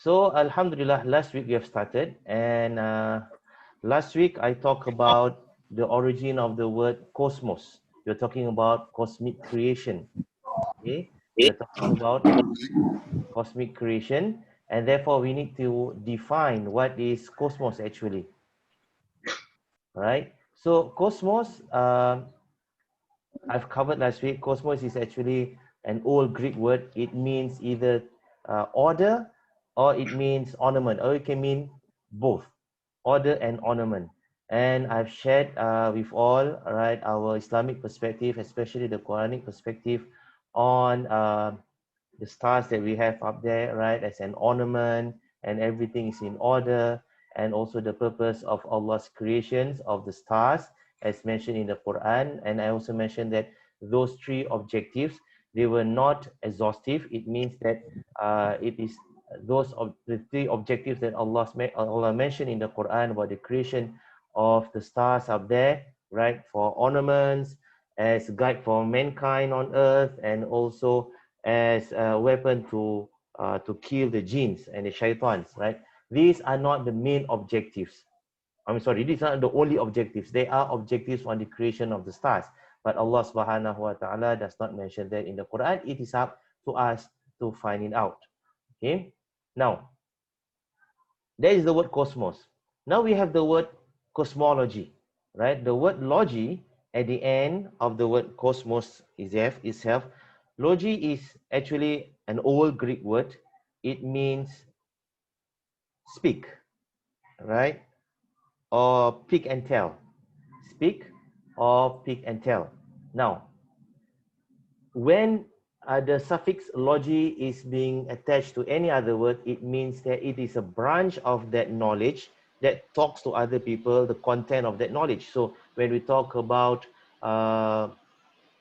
So Alhamdulillah, last week we have started, and last week I talked about the origin of the word cosmos. We're talking about cosmic creation. Okay, we're talking about cosmic creation, and therefore we need to define what is cosmos actually. Right? So cosmos, I've covered last week. Cosmos is actually an old Greek word. It means either order or it means ornament, or it can mean both, order and ornament. And I've shared with all, right, our Islamic perspective, especially the Quranic perspective on the stars that we have up there, right, as an ornament, and everything is in order, and also the purpose of Allah's creations of the stars, as mentioned in the Quran. And I also mentioned that those three objectives, they were not exhaustive. It means that it is the three objectives that Allah mentioned in the Quran about the creation of the stars up there, right, for ornaments, as guide for mankind on earth, and also as a weapon to kill the jinns and the shaitans, right? These are not the main objectives. I'm sorry, these are not the only objectives. They are objectives on the creation of the stars. But Allah subhanahu wa ta'ala does not mention that in the Quran. It is up to us to find it out. Okay? Now, that is the word cosmos. Now we have the word cosmology, right? The word logy at the end of the word cosmos itself. Logy is actually an old Greek word. It means speak, right? Or pick and tell. Speak or pick and tell. Now, when the suffix logy is being attached to any other word, it means that it is a branch of that knowledge that talks to other people, the content of that knowledge. So when we talk about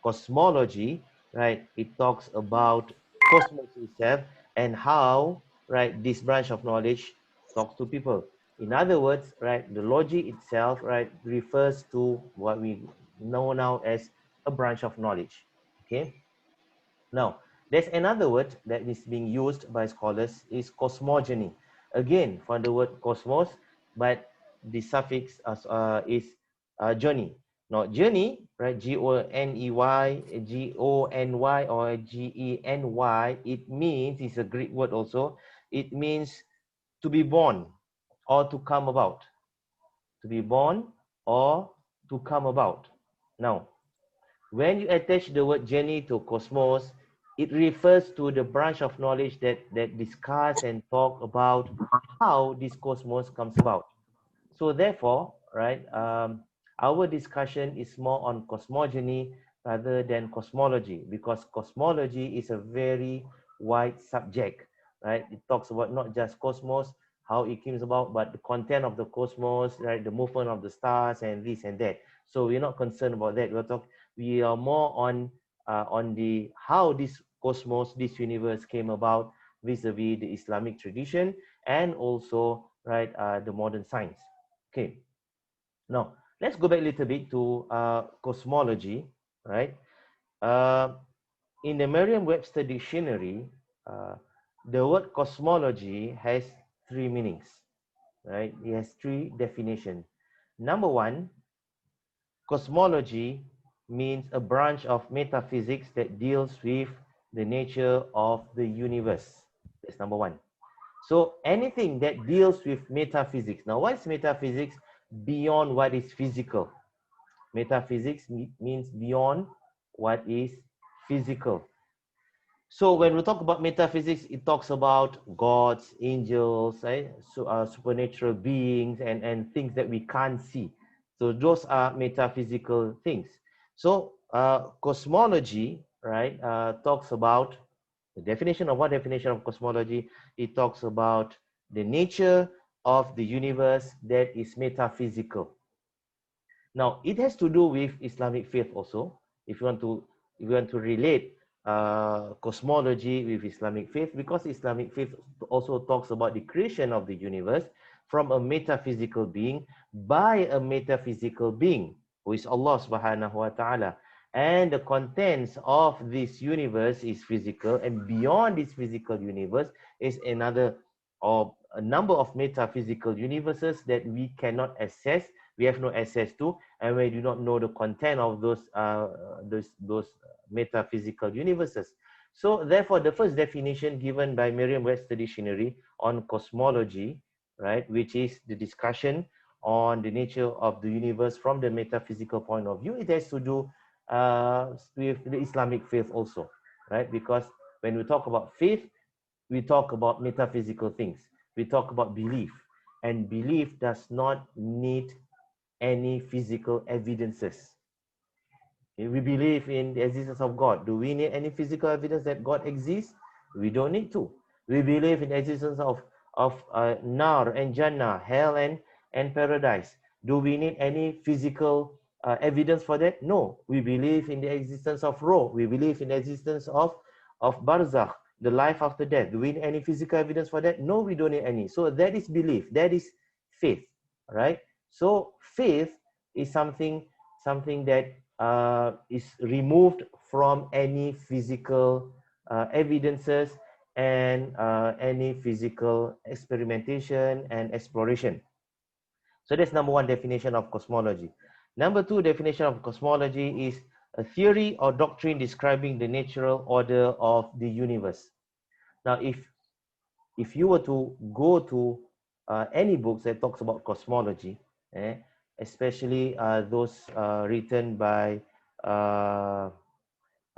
cosmology, right, it talks about cosmos itself and how, right, this branch of knowledge talks to people. In other words, right, the logy itself, right, refers to what we know now as a branch of knowledge. Okay. Now, there's another word that is being used by scholars is cosmogeny. Again, from the word cosmos, but the suffix is journey. Now, journey, right? G-O-N-E-Y, G-O-N-Y, or G-E-N-Y. It means, it's a Greek word also. It means to be born or to come about. To be born or to come about. Now, when you attach the word journey to cosmos, it refers to the branch of knowledge that discuss and talk about how this cosmos comes about. So therefore, right, our discussion is more on cosmogeny rather than cosmology, because cosmology is a very wide subject, right? It talks about not just cosmos, how it comes about, but the content of the cosmos, right? The movement of the stars and this and that. So we're not concerned about that. We are more on the how this cosmos, this universe came about vis-a-vis the Islamic tradition, and also, right, the modern science. Okay, now let's go back a little bit to cosmology, right? In the Merriam-Webster dictionary, the word cosmology has three meanings, right? It has three definitions. Number one, cosmology means a branch of metaphysics that deals with the nature of the universe. That's number one. So anything that deals with metaphysics. Now, what is metaphysics? Beyond what is physical. Metaphysics means beyond what is physical. So when we talk about metaphysics, it talks about gods, angels, right? So, supernatural beings, and things that we can't see. So those are metaphysical things. So cosmology, right, talks about the definition of what definition of cosmology. It talks about the nature of the universe that is metaphysical. Now, it has to do with Islamic faith also. If you want to relate cosmology with Islamic faith, because Islamic faith also talks about the creation of the universe from a metaphysical being by a metaphysical being, who is Allah subhanahu wa ta'ala. And the contents of this universe is physical, and beyond this physical universe is another or a number of metaphysical universes that we cannot access, we have no access to, and we do not know the content of those metaphysical universes. So therefore, the first definition given by Merriam-Webster Dictionary on cosmology, right, which is the discussion on the nature of the universe from the metaphysical point of view, it has to do with the Islamic faith also, right? Because when we talk about faith, we talk about metaphysical things. We talk about belief, and belief does not need any physical evidences. If we believe in the existence of God, do we need any physical evidence that God exists? We don't need to. We believe in the existence of Nar and Jannah, hell and paradise. Do we need any physical evidence for that? No. We believe in the existence of Ruh. We believe in the existence of Barzakh, the life after death. Do we need any physical evidence for that? No, we don't need any. So that is belief. That is faith, right? So faith is something that is removed from any physical evidences and any physical experimentation and exploration. So that's number one definition of cosmology. Number two definition of cosmology is a theory or doctrine describing the natural order of the universe. Now, if you were to go to any books that talks about cosmology, especially those written by uh,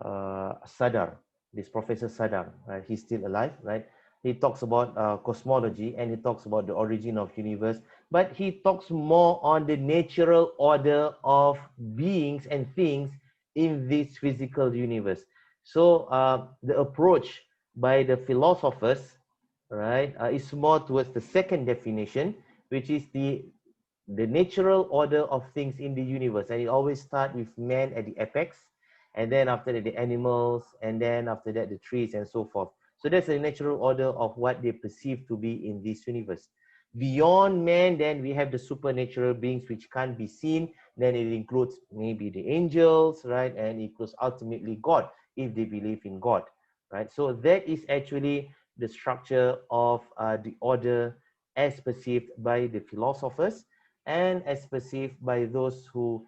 Sadar, this Professor Sadar, right? He's still alive, right? He talks about cosmology, and he talks about the origin of universe, but he talks more on the natural order of beings and things in this physical universe. So the approach by the philosophers, right, is more towards the second definition, which is the natural order of things in the universe, and it always starts with man at the apex, and then after that the animals, and then after that the trees and so forth. So that's the natural order of what they perceive to be in this universe. Beyond man, then we have the supernatural beings which can't be seen. Then it includes maybe the angels, right, and it includes ultimately God, if they believe in God, right? So that is actually the structure of the order as perceived by the philosophers and as perceived by those who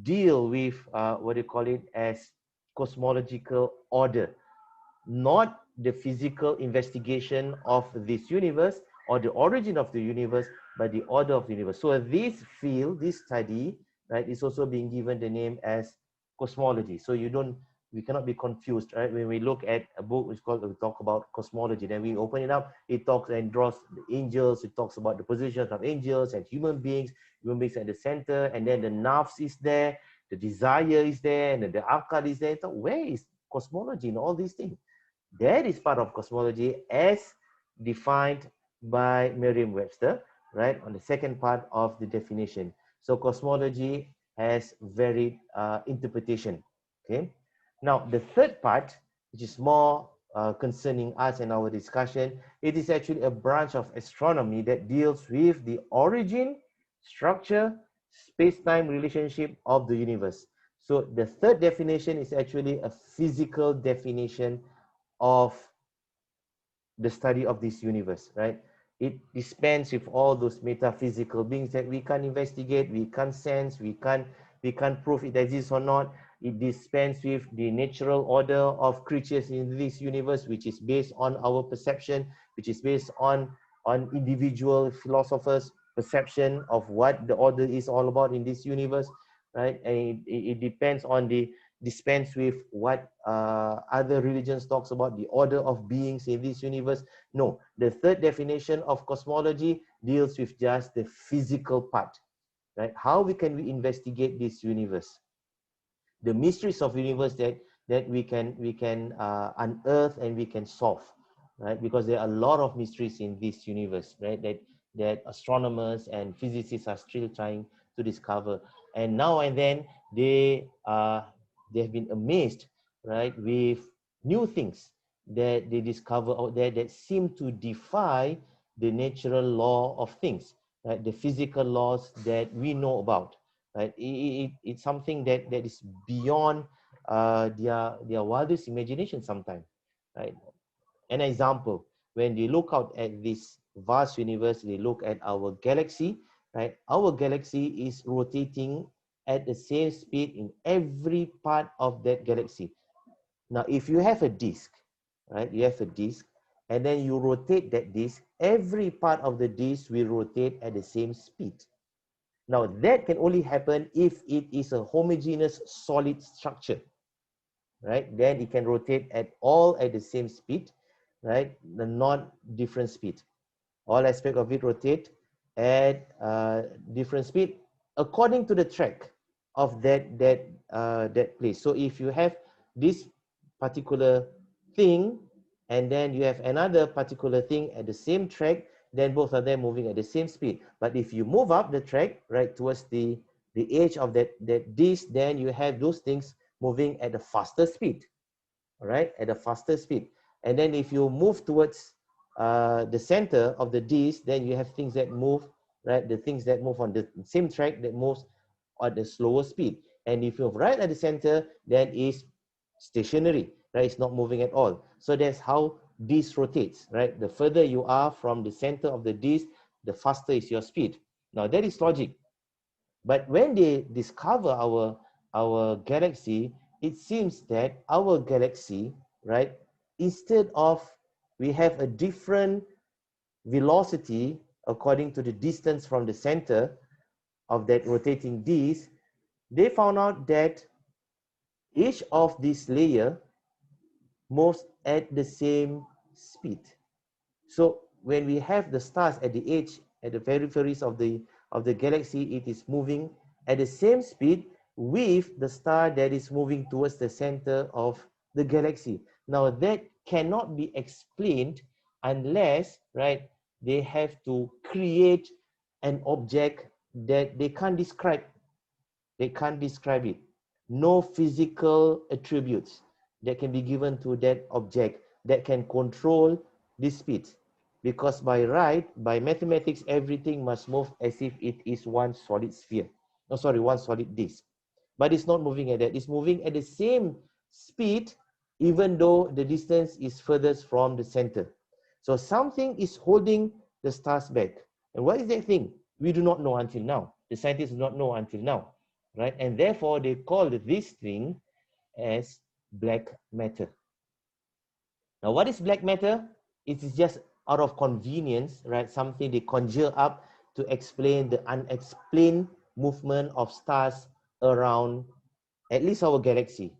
deal with what they call it as cosmological order, not the physical investigation of this universe or the origin of the universe, but the order of the universe. So this field, this study, right, is also being given the name as cosmology. So we cannot be confused, right? When we look at a book which called, we talk about cosmology, then we open it up, it talks and draws the angels, it talks about the positions of angels and human beings at the center, and then the nafs is there, the desire is there, and the akal is there. So where is cosmology in all these things? That is part of cosmology as defined by Merriam-Webster, right, on the second part of the definition. So cosmology has varied interpretation, okay? Now, the third part, which is more concerning us and our discussion, it is actually a branch of astronomy that deals with the origin, structure, space-time relationship of the universe. So the third definition is actually a physical definition of the study of this universe, right? It dispense with all those metaphysical beings that we can't investigate, we can't sense, we can't prove it exists or not. It dispense with the natural order of creatures in this universe, which is based on our perception, which is based on individual philosophers' perception of what the order is all about in this universe, right? And it depends on the dispense with what other religions talks about the order of beings in this universe. No, the third definition of cosmology deals with just the physical part, right? How can we investigate this universe, the mysteries of universe that we can unearth and we can solve, right? Because there are a lot of mysteries in this universe, right? That astronomers and physicists are still trying to discover, and now and then they have been amazed, right, with new things that they discover out there that seem to defy the natural law of things, right? The physical laws that we know about, right? It's something that is beyond their wildest imagination sometimes, right? An example, when they look out at this vast universe, they look at our galaxy, right? Our galaxy is rotating at the same speed in every part of that galaxy. Now, if you have a disk, right? You have a disk, and then you rotate that disk, every part of the disk will rotate at the same speed. Now, that can only happen if it is a homogeneous solid structure, right? Then it can rotate at the same speed, right? The not different speed. All aspect of it rotate at different speed according to the track of that place. So if you have this particular thing and then you have another particular thing at the same track, then both of them moving at the same speed. But if you move up the track right towards the edge of that disk, then you have those things moving at a faster speed, all right, at a faster speed. And then if you move towards the center of the disk, then you have things that move, right? The things that move on the same track that moves at the slower speed. And if you're right at the center, then it's stationary, right? It's not moving at all. So that's how disk rotates, right? The further you are from the center of the disk, the faster is your speed. Now that is logic. But when they discover our galaxy, it seems that our galaxy, right, instead of we have a different velocity according to the distance from the center of that rotating disk, they found out that each of these layer moves at the same speed. So when we have the stars at the edge, at the peripheries of the galaxy, it is moving at the same speed with the star that is moving towards the center of the galaxy. Now that cannot be explained unless, right, they have to create an object that they can't describe. They can't describe it. No physical attributes that can be given to that object that can control this speed. Because by right, by mathematics, everything must move as if it is one solid sphere. No, sorry, one solid disk. But it's not moving at that. It's moving at the same speed, even though the distance is furthest from the center. So something is holding the stars back. And what is that thing? We do not know until now. The scientists do not know until now, right? And therefore, they call this thing as black matter. Now, what is black matter? It is just out of convenience, right? Something they conjure up to explain the unexplained movement of stars around at least our galaxy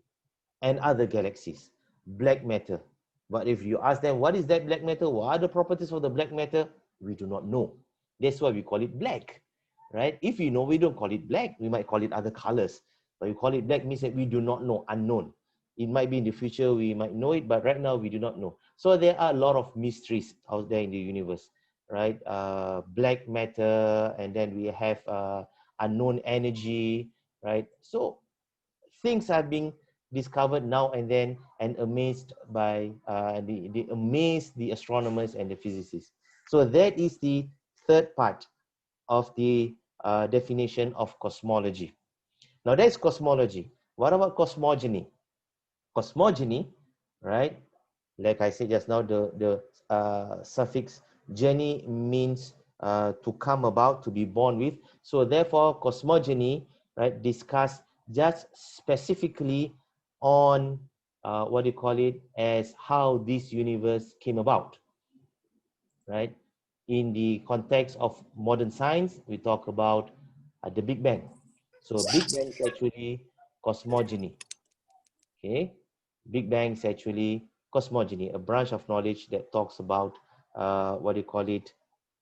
and other galaxies. Black matter. But if you ask them, what is that black matter? What are the properties of the black matter? We do not know. That's why we call it black, right? If we know, we don't call it black. We might call it other colors. But we call it black means that we do not know, unknown. It might be in the future, we might know it, but right now we do not know. So there are a lot of mysteries out there in the universe, right? Black matter, and then we have unknown energy, right? So things are being discovered now and then and amazed by the amaze the astronomers and the physicists. So that is the third part of the definition of cosmology. Now that's cosmology. What about cosmogeny? Cosmogeny, right? Like I said just now, the suffix geny means to come about, to be born with. So therefore, cosmogeny, right, discuss just specifically on what do you call it, as how this universe came about, right? In the context of modern science, we talk about the Big Bang. So Big Bang is actually cosmogeny. Okay, Big Bang is actually cosmogony, a branch of knowledge that talks about what do you call it,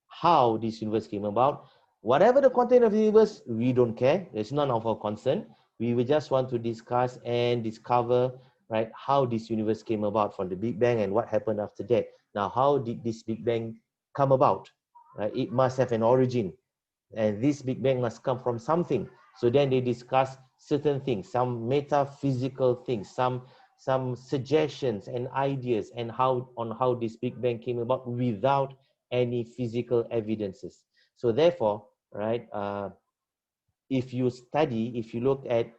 how this universe came about. Whatever the content of the universe, we don't care. It's none of our concern. We will just want to discuss and discover, right, how this universe came about from the Big Bang and what happened after that. Now, how did this Big Bang come about? Right? It must have an origin, and this Big Bang must come from something. So then they discuss certain things, some metaphysical things, some suggestions and ideas, and how this Big Bang came about without any physical evidences. So therefore, right, if you study, if you look at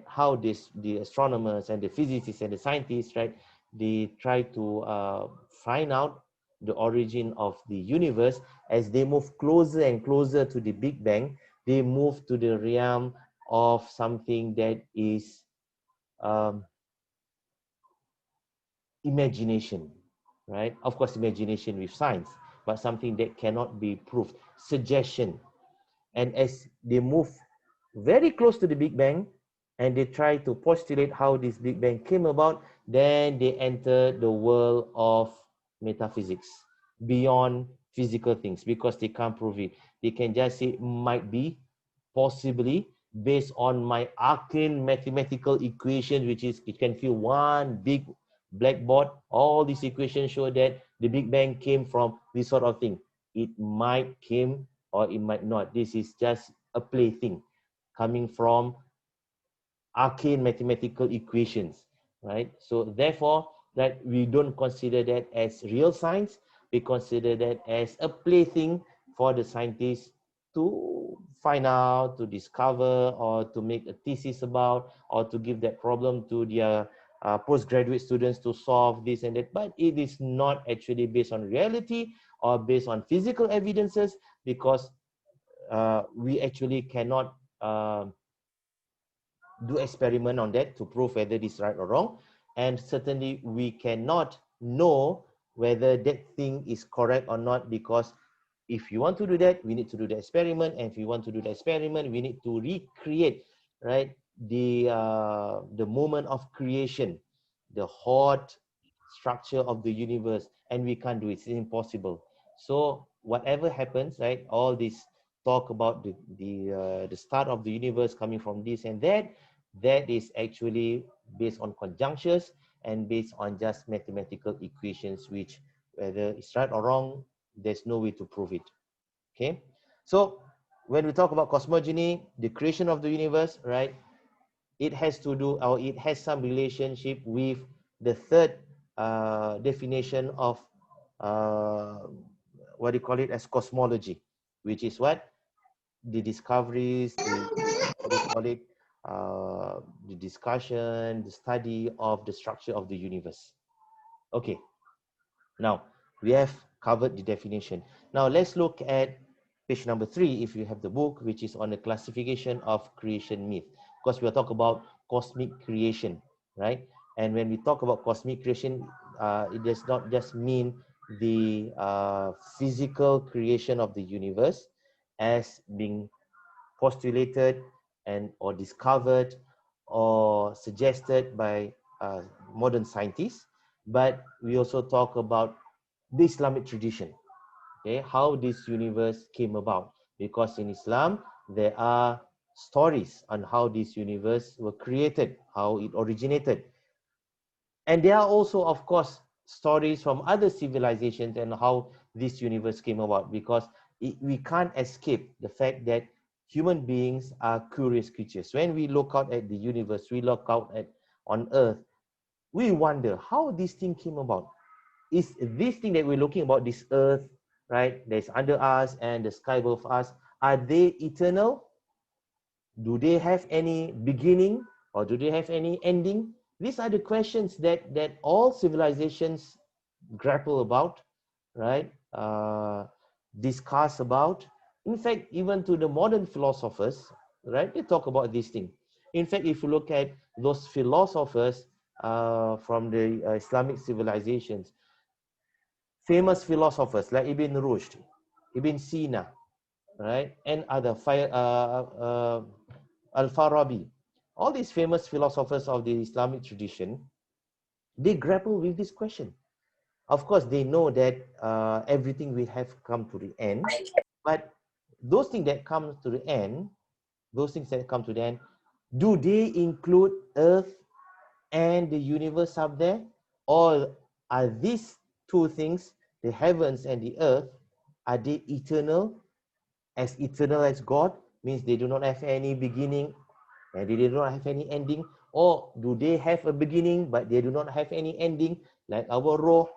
how the astronomers and the physicists and the scientists, right, they try to find out the origin of the universe, as they move closer and closer to the Big Bang, they move to the realm of something that is um, imagination, right? Of course, imagination with science, but something that cannot be proved, suggestion. And as they move very close to the Big Bang and they try to postulate how this Big Bang came about, then they enter the world of metaphysics, beyond physical things, because they can't prove it. They can just say might be, possibly, based on my arcane mathematical equation, which is, it can feel one big blackboard. All these equations show that the Big Bang came from this sort of thing. It might came or it might not. This is just a plaything coming from arcane mathematical equations, right? So therefore, that we don't consider that as real science. We consider that as a plaything for the scientists to find out, to discover, or to make a thesis about, or to give that problem to their postgraduate students to solve this and that. But it is not actually based on reality or based on physical evidences, because we actually cannot do experiment on that to prove whether this is right or wrong. And certainly we cannot know whether that thing is correct or not, because if you want to do that, we need to do the experiment. And if you want to do the experiment, we need to recreate, right, the moment of creation, the hot structure of the universe, and we can't do it. It's impossible. So whatever happens, right, all this talk about the start of the universe coming from this and that, that is actually based on conjunctures and based on just mathematical equations, which whether it's right or wrong, there's no way to prove it. Okay, so when we talk about cosmogeny, the creation of the universe, right, it has to do, or it has some relationship with the third definition of what do you call it, as cosmology, which is what, the discoveries, the, what do you call it, the discussion, the study of the structure of the universe. Okay, now we have covered the definition. Now let's look at page number 3, if you have the book, which is on the classification of creation myth. Because we are talking about cosmic creation, right? And when we talk about cosmic creation, it does not just mean the physical creation of the universe as being postulated and or discovered or suggested by modern scientists, but we also talk about the Islamic tradition, okay, how this universe came about, because in Islam there are stories on how this universe were created, how it originated. And there are also, of course, stories from other civilizations and how this universe came about, because we can't escape the fact that human beings are curious creatures. When we look out at the universe, we look out at on Earth, we wonder how this thing came about. Is this thing that we're looking about, this Earth, right, that's under us and the sky above us, are they eternal? Do they have any beginning or do they have any ending? These are the questions that all civilizations grapple about, right? Discuss about. In fact, even to the modern philosophers, right? They talk about this thing. In fact, if you look at those philosophers from the Islamic civilizations, famous philosophers like Ibn Rushd, Ibn Sina, right, and other Al-Farabi, all these famous philosophers of the Islamic tradition, they grapple with this question. Of course, they know that everything will have come to the end, but those things that come to the end, do they include Earth and the universe up there? Or are these two things, the heavens and the earth, are they eternal as God? Means they do not have any beginning and they do not have any ending? Or do they have a beginning but they do not have any ending, like our roh?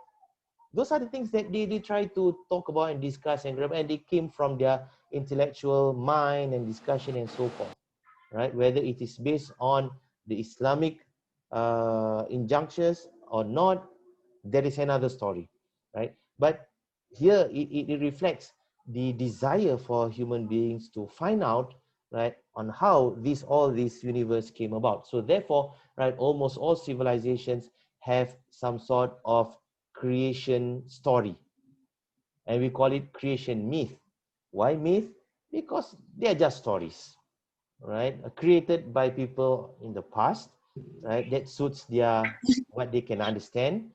Those are the things that they try to talk about and discuss and they came from their intellectual mind and discussion and so forth, right? Whether it is based on the Islamic injunctions or not, that is another story, right? But here it reflects the desire for human beings to find out, right, on how all this universe came about. So therefore, right, almost all civilizations have some sort of creation story, and we call it creation myth. Why myth? Because they are just stories, right, created by people in the past, right, that suits their what they can understand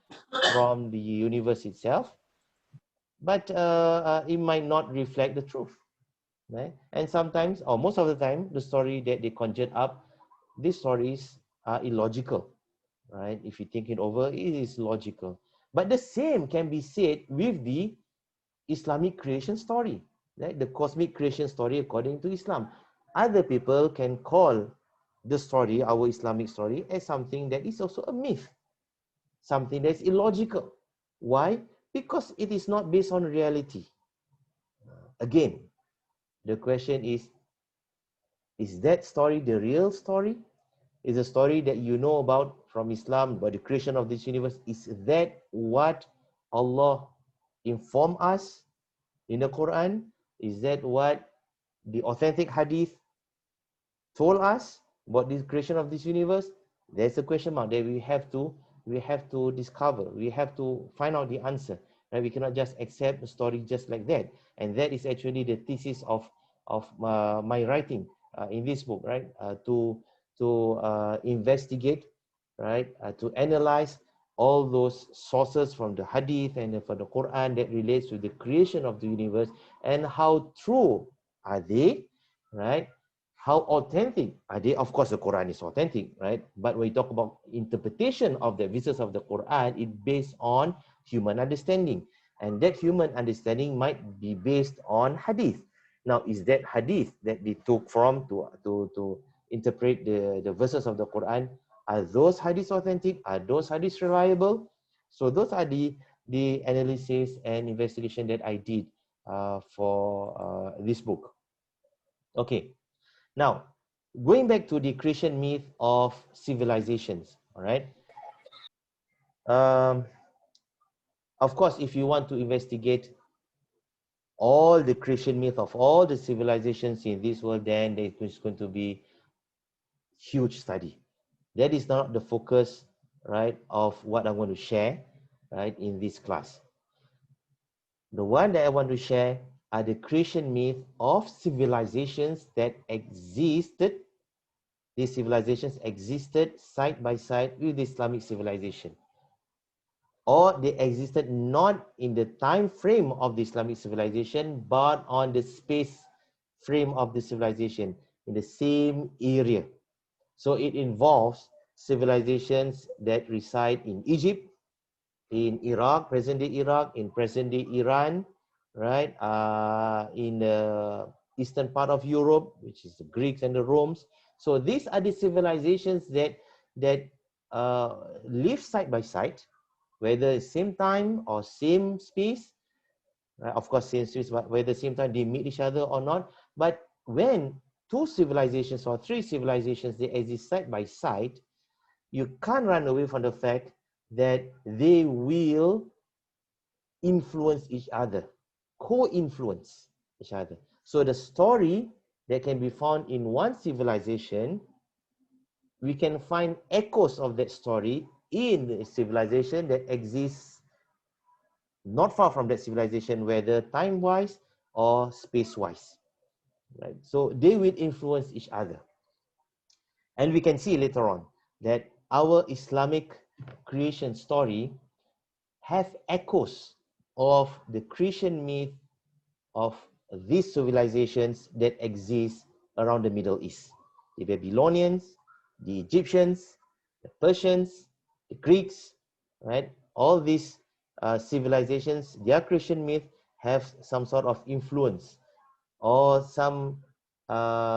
from the universe itself, but it might not reflect the truth, right? And sometimes, or most of the time, the story that they conjured up, these stories are illogical, right? If you think it over, it is logical. But the same can be said with the Islamic creation story, right? The cosmic creation story according to Islam. Other people can call the story, our Islamic story, as something that is also a myth, something that's illogical. Why? Because it is not based on reality. Again, the question is that story the real story? Is the story that you know about from Islam, about the creation of this universe, is that what Allah informed us in the Quran? Is that what the authentic hadith told us about the creation of this universe? There's a question mark that we have to discover. We have to find out the answer. Right? We cannot just accept the story just like that. And that is actually the thesis of my writing in this book, right? To investigate, right? To analyze all those sources from the hadith and from the Quran that relates to the creation of the universe, and how true are they, right? How authentic are they? Of course, the Quran is authentic, right? But when we talk about interpretation of the verses of the Quran, it's based on human understanding. And that human understanding might be based on hadith. Now, is that hadith that they took from to interpret the verses of the Quran, are those hadiths authentic? Are those hadiths reliable? So those are the analysis and investigation that I did for this book. Okay. Now, going back to the creation myth of civilizations, all right? Um, of course, if you want to investigate all the creation myth of all the civilizations in this world, then there's going to be huge study. That is not the focus, right, of what I'm going to share, right, in this class. The one that I want to share are the creation myth of civilizations that existed. These civilizations existed side by side with the Islamic civilization, or they existed not in the time frame of the Islamic civilization, but on the space frame of the civilization in the same area. So it involves civilizations that reside in Egypt, in Iraq, present-day Iraq, in present-day Iran, right? In the eastern part of Europe, which is the Greeks and the Romans. So these are the civilizations that live side by side, whether same time or same space. Right? Of course, same space, but whether same time they meet each other or not. But when two civilizations or three civilizations they exist side by side, you can't run away from the fact that they will influence each other, co-influence each other. So the story that can be found in one civilization, we can find echoes of that story in the civilization that exists not far from that civilization, whether time-wise or space-wise. Right? So they will influence each other. And we can see later on that our Islamic creation story have echoes of the creation myth of these civilizations that exist around the Middle East. The Babylonians, the Egyptians, the Persians, the Greeks, right? All these civilizations, their creation myth have some sort of influence or some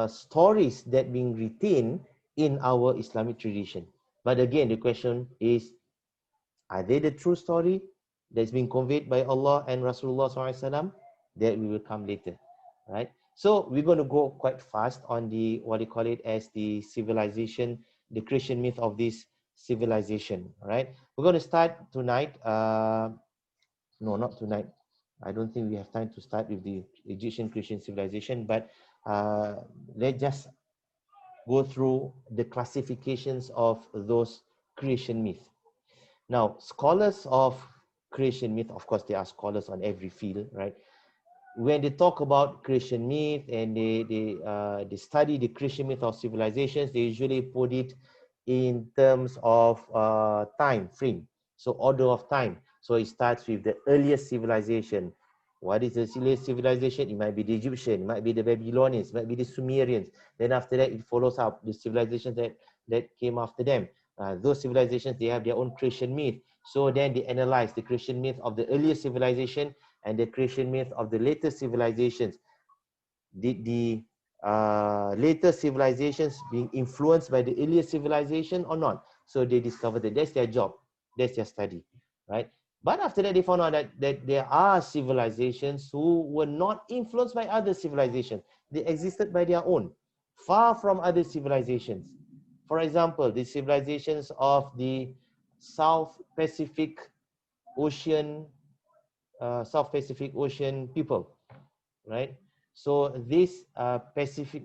stories that being retained in our Islamic tradition. But again, the question is, are they the true story that's been conveyed by Allah and Rasulullah SAW? That we will come later, right? So we're going to go quite fast on the, what they call it as the civilization, the creation myth of this civilization, right? We're going to start tonight. No, not tonight. I don't think we have time to start with the Egyptian Christian civilization, but let's just go through the classifications of those creation myths. Now, scholars of creation myth, of course, there are scholars on every field, right? When they talk about creation myth and they study the creation myth of civilizations, they usually put it in terms of time frame, so order of time. So it starts with the earliest civilization. What is the earliest civilization? It might be the Egyptian, it might be the Babylonians, it might be the Sumerians. Then after that, it follows up the civilizations that came after them. Those civilizations, they have their own creation myth. So then they analyze the creation myth of the earliest civilization and the creation myth of the later civilizations. Did the later civilizations being influenced by the earlier civilization or not? So they discovered that that's their job, that's their study, right? But after that, they found out that there are civilizations who were not influenced by other civilizations. They existed by their own, far from other civilizations. For example, the civilizations of the South Pacific Ocean, South Pacific Ocean people, right? So this Pacific,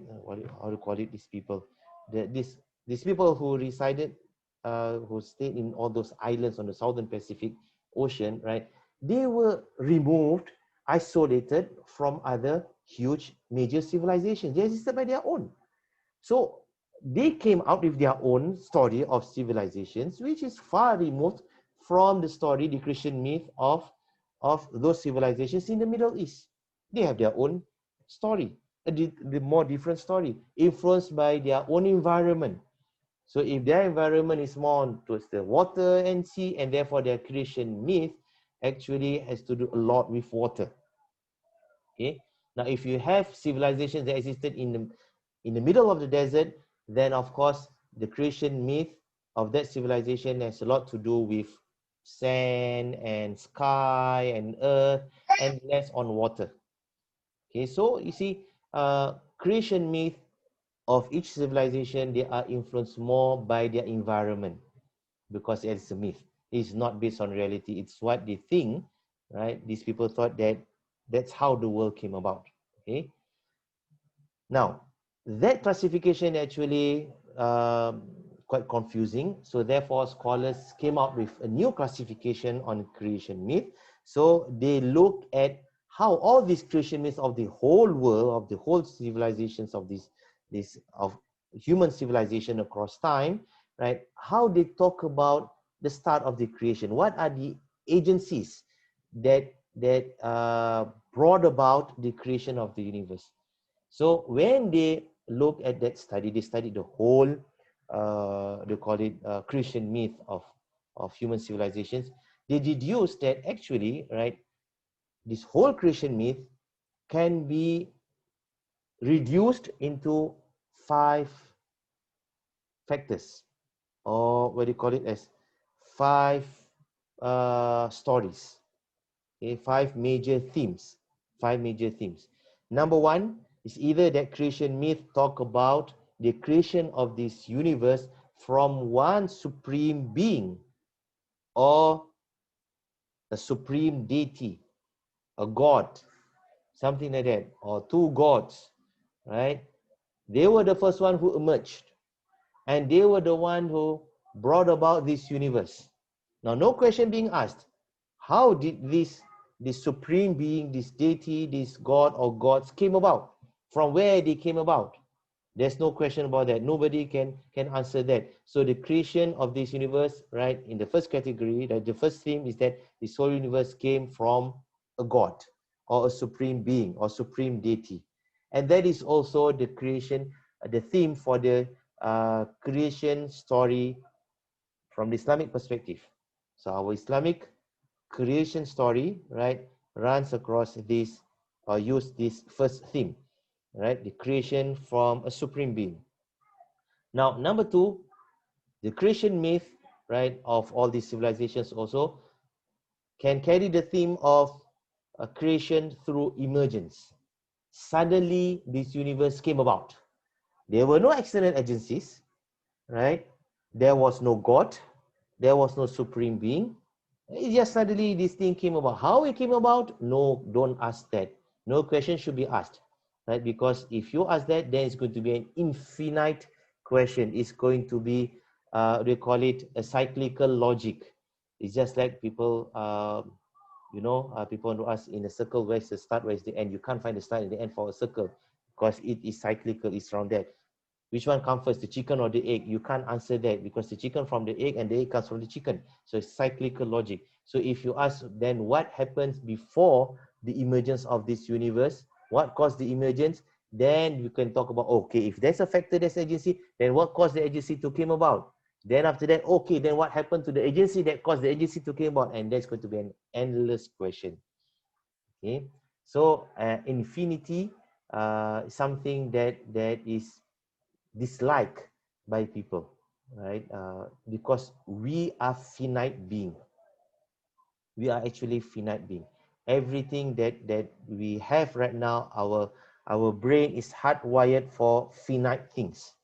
how to call it, these people, these people who resided, who stayed in all those islands on the Southern Pacific Ocean, right? They were removed, isolated from other huge major civilizations. They existed by their own. So they came out with their own story of civilizations, which is far removed from the story, the Christian myth of those civilizations in the Middle East. They have their own story, the more different story, influenced by their own environment. So if their environment is more towards the water and sea, and therefore their Christian myth actually has to do a lot with water. Okay. Now, if you have civilizations that existed in the middle of the desert, then of course the creation myth of that civilization has a lot to do with sand and sky and earth and less on water. Okay, so you see, creation myth of each civilization, they are influenced more by their environment because it's a myth. It's not based on reality. It's what they think, right? These people thought that that's how the world came about. Okay. Now, that classification actually quite confusing. So therefore, scholars came up with a new classification on creation myth. So they looked at how all these creation myths of the whole world, of the whole civilizations of this of human civilization across time, right? How they talk about the start of the creation. What are the agencies that brought about the creation of the universe? So when they look at that study, they studied the whole, they call it Christian myth of human civilizations. They deduced that actually, right, this whole Christian myth can be reduced into 5 factors, or what do you call it as 5 stories, okay, 5 major themes, 5 major themes. Number 1 is either that creation myth talk about the creation of this universe from one supreme being or a supreme deity, a god, something like that, or 2 gods, right? They were the first one who emerged, and they were the one who brought about this universe. Now, no question being asked, how did this supreme being, this deity, this god or gods came about? From where they came about? There's no question about that. Nobody can answer that. So the creation of this universe, right, in the first category, right, the first theme is that this whole universe came from a god or a supreme being or supreme deity. And that is also the creation, the theme for the creation story from the Islamic perspective. So our Islamic creation story, right, runs across this or use this first theme, right, the creation from a supreme being. Now, number 2, the creation myth, right, of all these civilizations also can carry the theme of creation through emergence. Suddenly, this universe came about. There were no external agencies, right? There was no God, there was no supreme being, It just suddenly this thing came about. How it came about? No, don't ask that. No question should be asked, right? Because if you ask that, then it's going to be an infinite question. It's going to be, they call it a cyclical logic. It's just like people, people want to ask in a circle, where's the start, where's the end? You can't find the start and the end for a circle because it is cyclical. It's around that. Which one comes first, the chicken or the egg? You can't answer that because the chicken from the egg and the egg comes from the chicken. So it's cyclical logic. So if you ask then what happens before the emergence of this universe, what caused the emergence, then you can talk about, okay, if there's a factor, there's agency, then what caused the agency to came about? Then after that, okay, then what happened to the agency that caused the agency to came about? And that's going to be an endless question. Okay, so infinity, something that is disliked by people, right? Because we are finite being. We are actually finite being. Everything that we have right now, our brain is hardwired for finite things.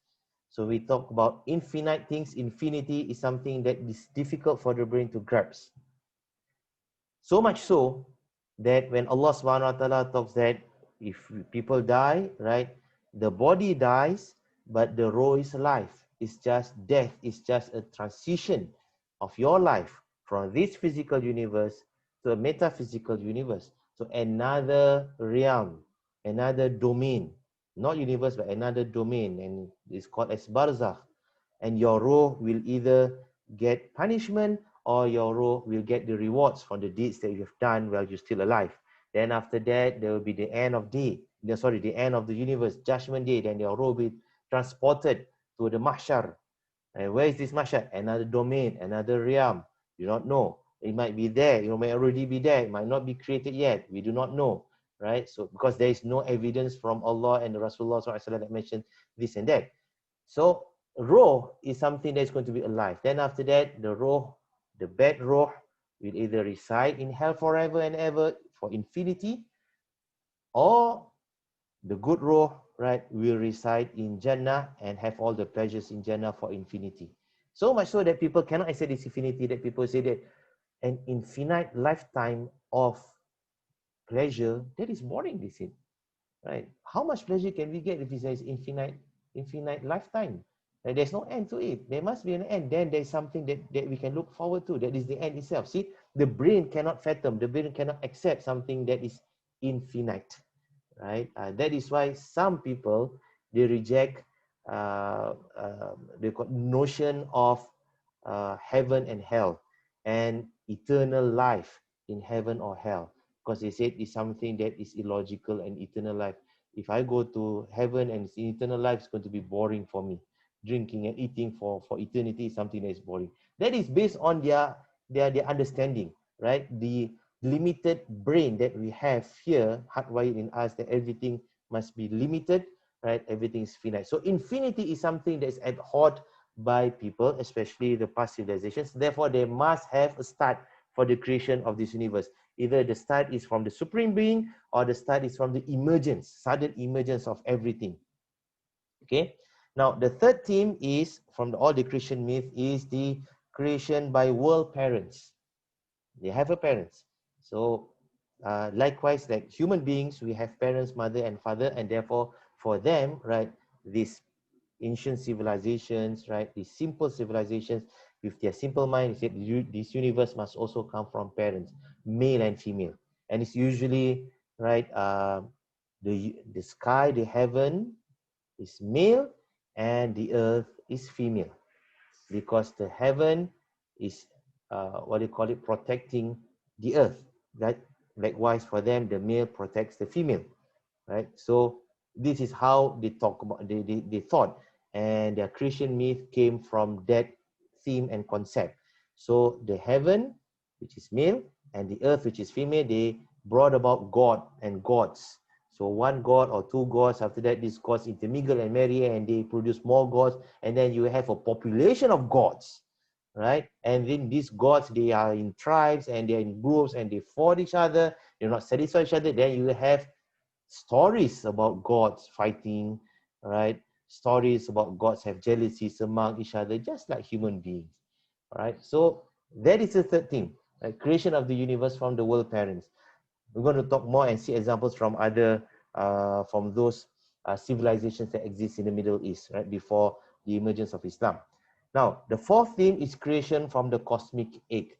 So we talk about infinite things. Infinity is something that is difficult for the brain to grasp. So much so that when Allah subhanahu wa ta'ala talks that if people die, right, the body dies, but the roh is alive. It's just death. It's just a transition of your life from this physical universe to a metaphysical universe, to another realm, another domain, not universe, but another domain, and it's called as barzakh. And your roh will either get punishment or your roh will get the rewards from the deeds that you have done while you're still alive. Then after that, there will be the end of day. The end of the universe, judgment day. Then your roh will be transported to the mahshar. And where is this mahshar? Another domain, another realm. You don't know. It might be there. It may already be there. It might not be created yet. We do not know, right? So because there is no evidence from Allah and the Rasulullah SAW that mentioned this and that. So roh is something that's going to be alive. Then after that, the roh, the bad roh, will either reside in hell forever and ever for infinity, or the good roh, right, will reside in Jannah and have all the pleasures in Jannah for infinity. So much so that people cannot accept this infinity, that people say that an infinite lifetime of pleasure, that is boring, they say. Right? How much pleasure can we get if it says infinite lifetime? Right? There's no end to it. There must be an end. Then there's something that we can look forward to. That is the end itself. See, the brain cannot fathom. The brain cannot accept something that is infinite. Right? That is why some people, they reject the notion of heaven and hell and eternal life in heaven or hell, because they said it's something that is illogical. And eternal life, if I go to heaven and it's eternal life, it's going to be boring for me. Drinking and eating for eternity is something that is boring. That is based on their understanding, right? The limited brain that we have here, hardwired in us, that everything must be limited, right? Everything is finite. So infinity is something that is abhorred by people, especially the past civilizations. Therefore, they must have a start for the creation of this universe. Either the start is from the supreme being, or the start is from the emergence, sudden emergence of everything. Okay. Now, the third theme is from all the Christian myth is the creation by world parents. They have a parents. So likewise, like human beings, we have parents, mother and father, and therefore for them, right, these ancient civilizations, right, these simple civilizations with their simple mind, said this universe must also come from parents, male and female. And it's usually, right, the sky, the heaven is male and the earth is female, because the heaven is what they call it, protecting the earth, right? Likewise for them, the male protects the female, right? So this is how they talk about, they thought, and their Christian myth came from that theme and concept. So the heaven, which is male, and the earth, which is female, they brought about God and gods. So one god or two gods, after that these gods intermingle and marry, and they produce more gods, and then you have a population of gods, right? And then these gods, they are in tribes and they're in groups and they fought each other, they're not satisfied each other. Then you have stories about gods fighting, right? Stories about gods have jealousies among each other, just like human beings, right? So that is the third thing. right? Creation of the universe from the world parents. We're going to talk more and see examples from other, from those civilizations that exist in the Middle East, right, before the emergence of Islam. Now, the fourth theme is creation from the cosmic egg.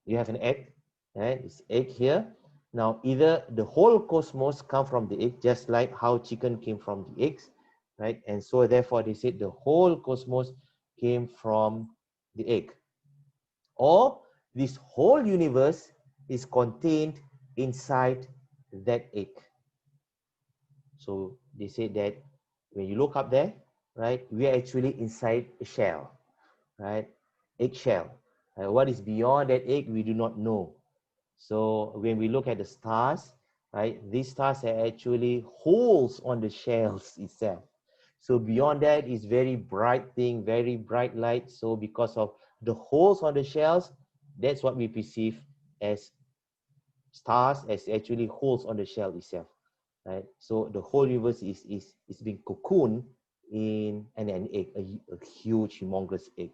You have an egg, right? It's egg here. Now, either the whole cosmos come from the egg, just like how chicken came from the eggs, right? And so therefore they said the whole cosmos came from the egg. Or this whole universe is contained inside that egg. So they say that when you look up there, right, we are actually inside a shell, right? Egg shell. What is beyond that egg, we do not know. So when we look at the stars, right, these stars are actually holes on the shells itself. So beyond that is very bright thing, very bright light. So because of the holes on the shells, that's what we perceive as stars, as actually holes on the shell itself, right? So the whole universe is being cocooned in an egg, a huge, humongous egg.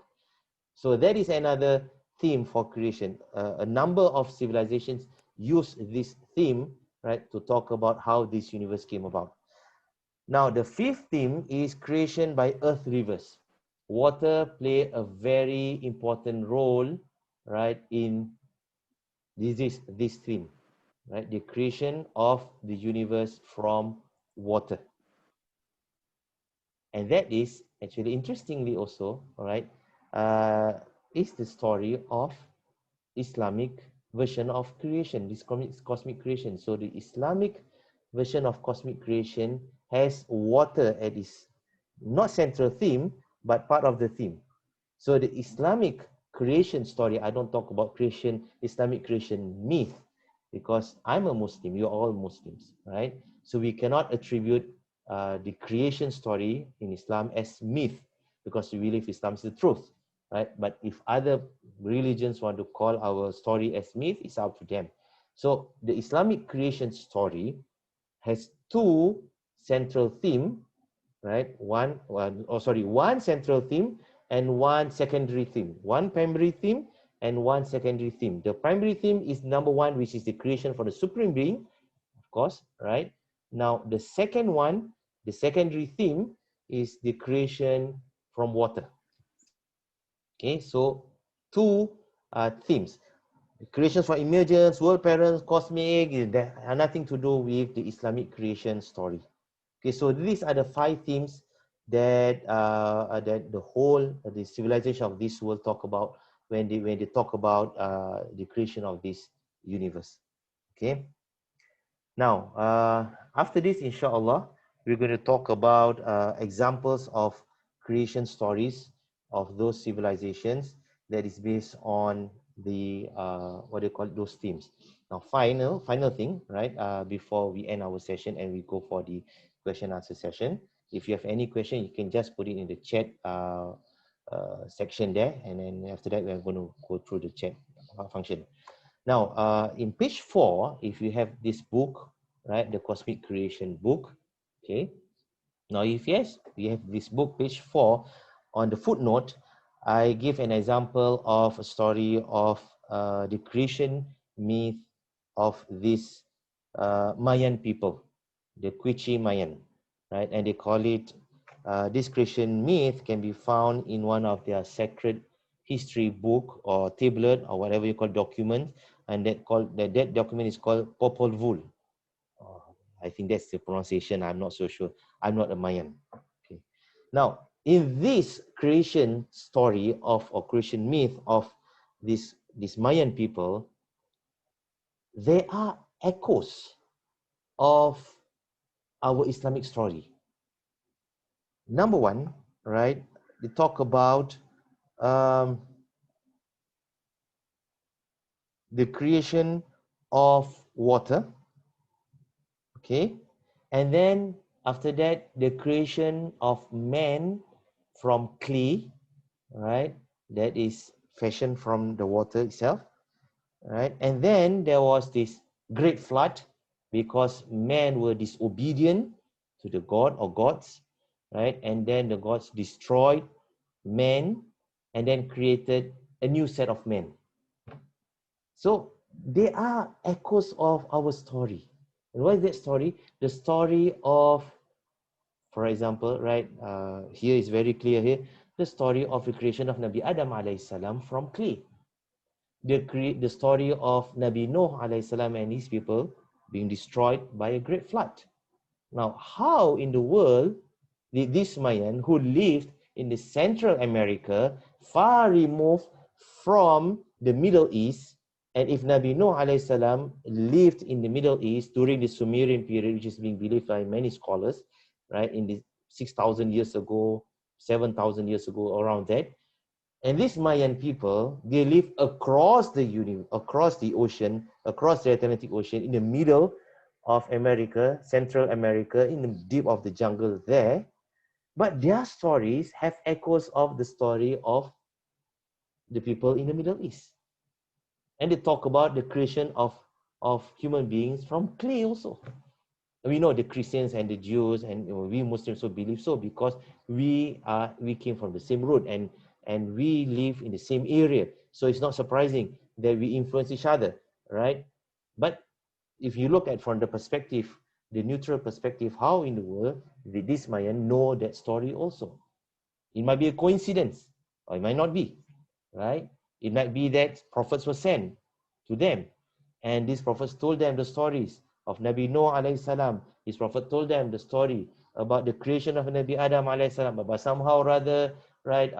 So that is another theme for creation. A number of civilizations use this theme, right, to talk about how this universe came about. Now, the fifth theme is creation by earth rivers. Water play a very important role, right, in this theme, right? The creation of the universe from water. And that is actually interestingly also, all right, is the story of Islamic version of creation, this cosmic creation. So the Islamic version of cosmic creation has water as its not central theme, but part of the theme. So the Islamic creation story, I don't talk about creation, Islamic creation myth, because I'm a Muslim, you're all Muslims, right? So we cannot attribute the creation story in Islam as myth, because we believe Islam is the truth, right? But if other religions want to call our story as myth, it's up to them. So the Islamic creation story has two central theme, right? One central theme and one secondary theme. One primary theme and one secondary theme. The primary theme is number one, which is the creation for the supreme being, of course, right? Now, the second one, the secondary theme is the creation from water. Okay, so two themes. The creations for emergence, world parents, cosmic, that have nothing to do with the Islamic creation story. Okay, so these are the five themes that that the whole the civilization of this world talk about when they talk about the creation of this universe. Okay. Now, after this, inshallah, we're going to talk about examples of creation stories of those civilizations that is based on the what do you call it, those themes. Now, final thing, right? Before we end our session and we go for the question answer session. If you have any question, you can just put it in the chat section there, and then after that, we're going to go through the chat function. Now, in page 4, if you have this book, right, the Cosmic Creation book, okay. Now, if yes, we have this book, page 4, on the footnote, I give an example of a story of the creation myth of this Mayan people, the Quiche Mayan, right? And they call it, this creation myth can be found in one of their sacred history book or tablet or whatever you call document, and that document is called Popol Vuh. I think that's the pronunciation. I'm not so sure. I'm not a Mayan. Okay. Now, in this creation story of or creation myth of this Mayan people, there are echoes of our Islamic story. Number one, right? They talk about the creation of water. Okay, and then after that, the creation of man from clay, right? That is fashioned from the water itself, right? And then there was this great flood because men were disobedient to the god or gods, right? And then the gods destroyed men and then created a new set of men. So they are echoes of our story. And what is that story? The story of, for example, right, here is very clear here, the story of the creation of Nabi Adam alayhi salam from clay. The story of Nabi Noah alayhi salam and his people being destroyed by a great flood. Now, how in the world did this Mayan who lived in the Central America, far removed from the Middle East, and if Nabi Nuh alayhi salam lived in the Middle East during the Sumerian period, which is being believed by many scholars, right, in the 6,000 years ago, 7,000 years ago, around that, and these Mayan people, they live across the universe, across the ocean, across the Atlantic Ocean, in the middle of America, Central America, in the deep of the jungle there. But their stories have echoes of the story of the people in the Middle East. And they talk about the creation of human beings from clay also. We know the Christians and the Jews and we Muslims so believe so because we came from the same root and we live in the same area. So it's not surprising that we influence each other, right? But if you look at from the perspective, the neutral perspective, how in the world did this Mayan know that story also? It might be a coincidence, or it might not be, right? It might be that prophets were sent to them, and these prophets told them the stories of Nabi Noah alayhi salam. His prophet told them the story about the creation of Nabi Adam alayhi salam. But somehow or rather, right,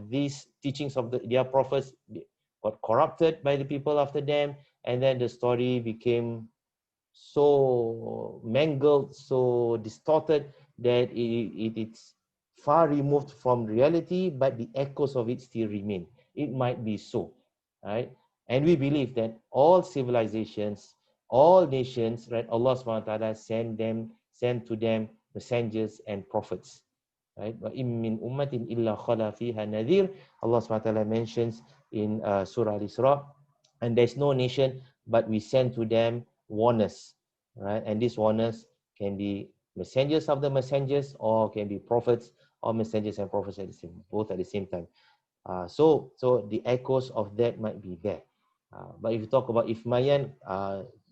these teachings of their prophets got corrupted by the people after them, and then the story became so mangled, so distorted that it's far removed from reality, but the echoes of it still remain. It might be so, right? And we believe that all civilizations, all nations, right? Allah subhanahu wa ta'ala sent to them messengers and prophets, right? Wa in min ummatin illa khala fiha nadhir. Allah subhanahu wa ta'ala mentions in Surah Al-Isra, and there's no nation but we send to them warners, right? And these warners can be messengers of the messengers, or can be prophets or messengers and prophets at the same, both at the same time. So the echoes of that might be there. But if you talk about if Mayan,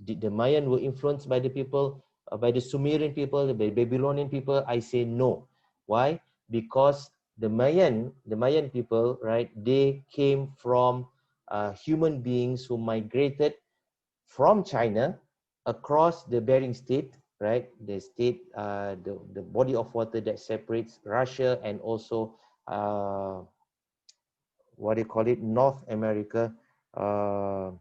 did the Mayan were influenced by the people, by the Sumerian people, the Babylonian people, I say no. Why? Because the Mayan people, right? They came from human beings who migrated from China across the Bering Strait, right? The state, the body of water that separates Russia and also what do you call it, North America. Allahumma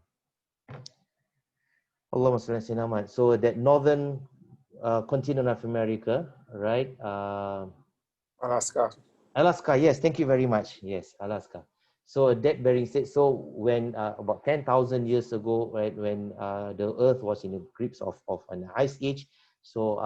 salli ala Sayyidina Muhammad. So that northern continent of America, right? Alaska. Alaska, yes, thank you very much. Yes, Alaska. So that Bering Strait. So when about 10,000 years ago, right, when the Earth was in the grips of an ice age, so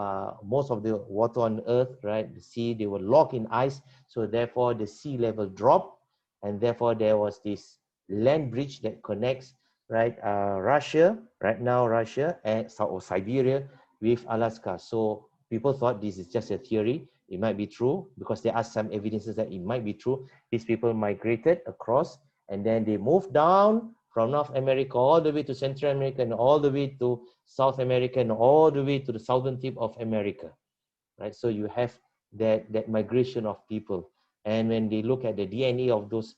most of the water on Earth, right, the sea, they were locked in ice. So therefore, the sea level dropped, and therefore there was this land bridge that connects, right, Russia, right now Russia and or Siberia with Alaska. So people thought this is just a theory. It might be true because there are some evidences that it might be true. These people migrated across and then they moved down from North America all the way to Central America and all the way to South America and all the way to the southern tip of America, right? So you have that migration of people. And when they look at the DNA of those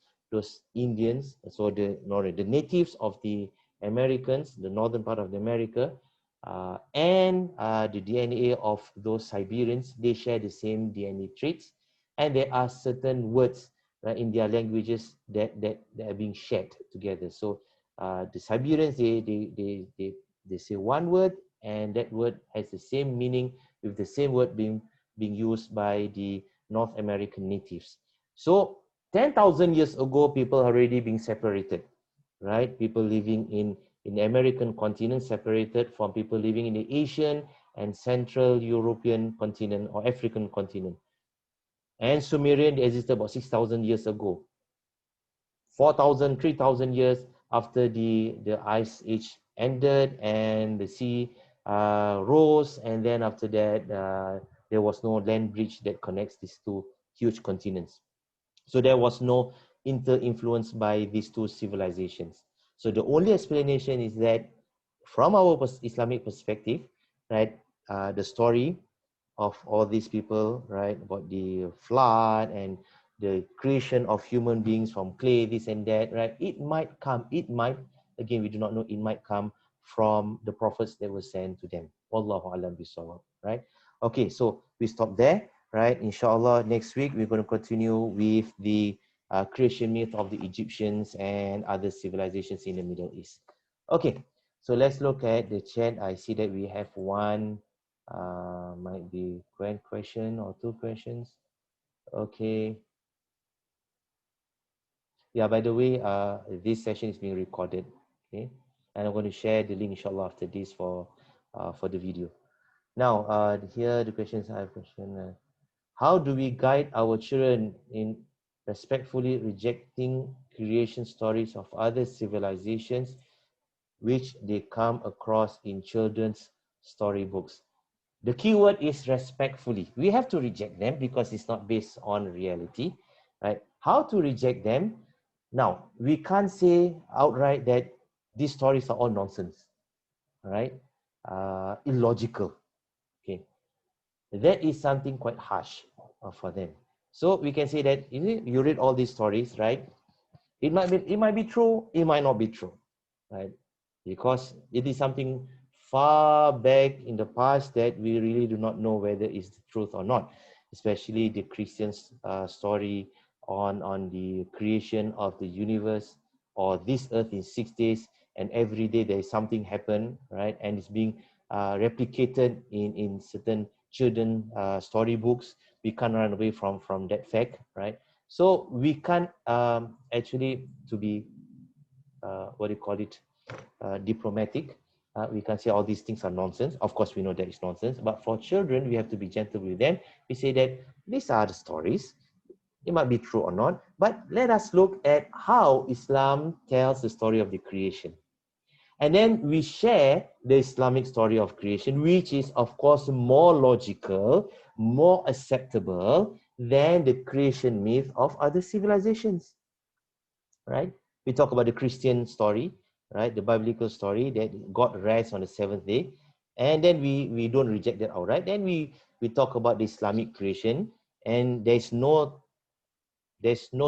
Indians, so the natives of the Americans, the northern part of the America, and the DNA of those Siberians, they share the same DNA traits, and there are certain words, right, in their languages that are being shared together. So the Siberians, they say one word, and that word has the same meaning with the same word being used by the North American natives. So 10,000 years ago, people already being separated, right? People living in the American continent separated from people living in the Asian and Central European continent or African continent. And Sumerian, they existed about 6,000 years ago. 4,000, 3,000 years after the ice age ended and the sea rose, and then after that, there was no land bridge that connects these two huge continents. So there was no inter-influence by these two civilizations. So the only explanation is that from our Islamic perspective, right, the story of all these people, right, about the flood and the creation of human beings from clay, this and that, right, it might, again, we do not know, it might come from the prophets that were sent to them. Wallahu alam bisawab, right? Okay, so we stop there, right? Inshallah, next week we're going to continue with the creation myth of the Egyptians and other civilizations in the Middle East. Okay, so let's look at the chat. I see that we have one, might be one question or two questions. Okay. Yeah, by the way, this session is being recorded. Okay, and I'm going to share the link, inshallah, after this for the video. Now, here the questions I have question. How do we guide our children in respectfully rejecting creation stories of other civilizations which they come across in children's storybooks? The key word is respectfully. We have to reject them because it's not based on reality, right? How to reject them? Now, we can't say outright that these stories are all nonsense, right? Illogical, okay? That is something quite harsh for them. So we can say that you read all these stories, right? It might be true, it might not be true, right? Because it is something far back in the past that we really do not know whether it's the truth or not, especially the Christian's story on the creation of the universe or this earth in 6 days, and every day there is something happen, right? And it's being replicated in certain children storybooks. We can't run away from that fact, right? So we can't actually, to be what do you call it, diplomatic, we can say all these things are nonsense. Of course, we know that it's nonsense, but for children, we have to be gentle with them. We say that these are the stories. It might be true or not, but let us look at how Islam tells the story of the creation. And then we share the Islamic story of creation, which is, of course, more logical, more acceptable than the creation myth of other civilizations, right? We talk about the Christian story, right? The biblical story that God rests on the seventh day. And then we don't reject that outright. Then we talk about the Islamic creation, and there's no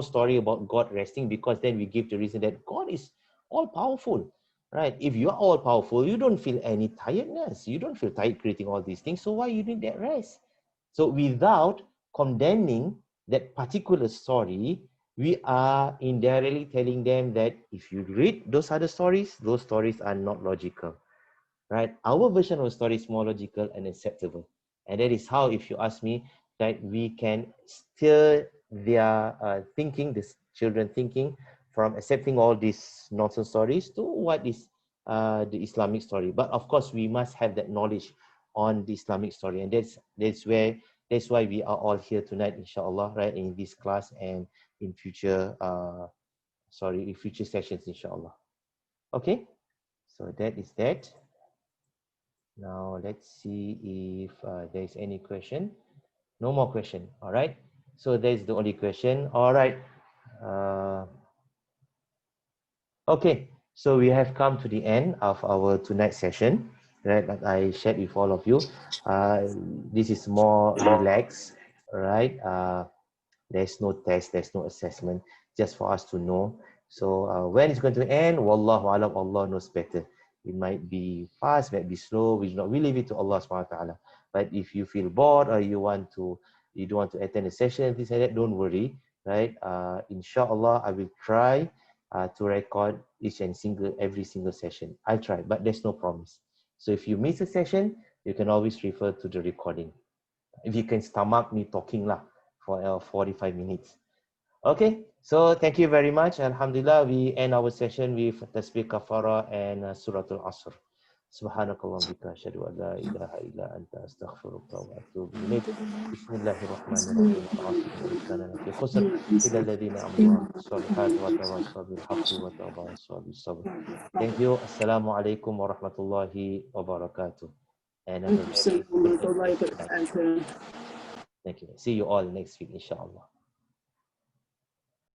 story about God resting, because then we give the reason that God is all powerful, right? If you are all powerful, you don't feel any tiredness. You don't feel tired creating all these things. So why you need that rest? So without condemning that particular story, we are indirectly telling them that if you read those other stories, those stories are not logical, right? Our version of the story is more logical and acceptable. And that is how, if you ask me, that we can steer their thinking, this children thinking, from accepting all these nonsense stories to what is the Islamic story. But of course, we must have that knowledge on the Islamic story, and that's why we are all here tonight, inshallah, right, in this class and in future in future sessions, inshallah. Okay, so that is that. Now let's see if there's any question. No more question. All right. So that's the only question. All right. Okay. So we have come to the end of our tonight session, right? That I shared with all of you. This is more relaxed, right? There's no test, there's no assessment, just for us to know. So when it's going to end, wallahu alam, Allah knows better. It might be fast, might be slow. We leave it to Allah subhanahu wa ta'ala. But if you feel bored or you don't want to attend a session, things like that, don't worry, right? Inshallah, I will try to record every single session. I'll try, but there's no promise. So if you miss a session, you can always refer to the recording. If you can stomach me talking lah for 45 minutes. Okay, so thank you very much. Alhamdulillah, we end our session with Tasbih Kafara and Suratul Asr. Subhanakallah bika asyhadu an la ilaha illa anta astaghfiruka wa atubu ilaik. Bismillahirrahmanirrahim. Wal 'asr inna al-insana lafi khusr illa alladhina amanu was-solihati wa tawassaw bil haqqi wa tawassaw bis sabr. Thank you. Assalamu alaikum warahmatullahi wabarakatuh. And have a very good night. Thank you. See you all next week, inshallah.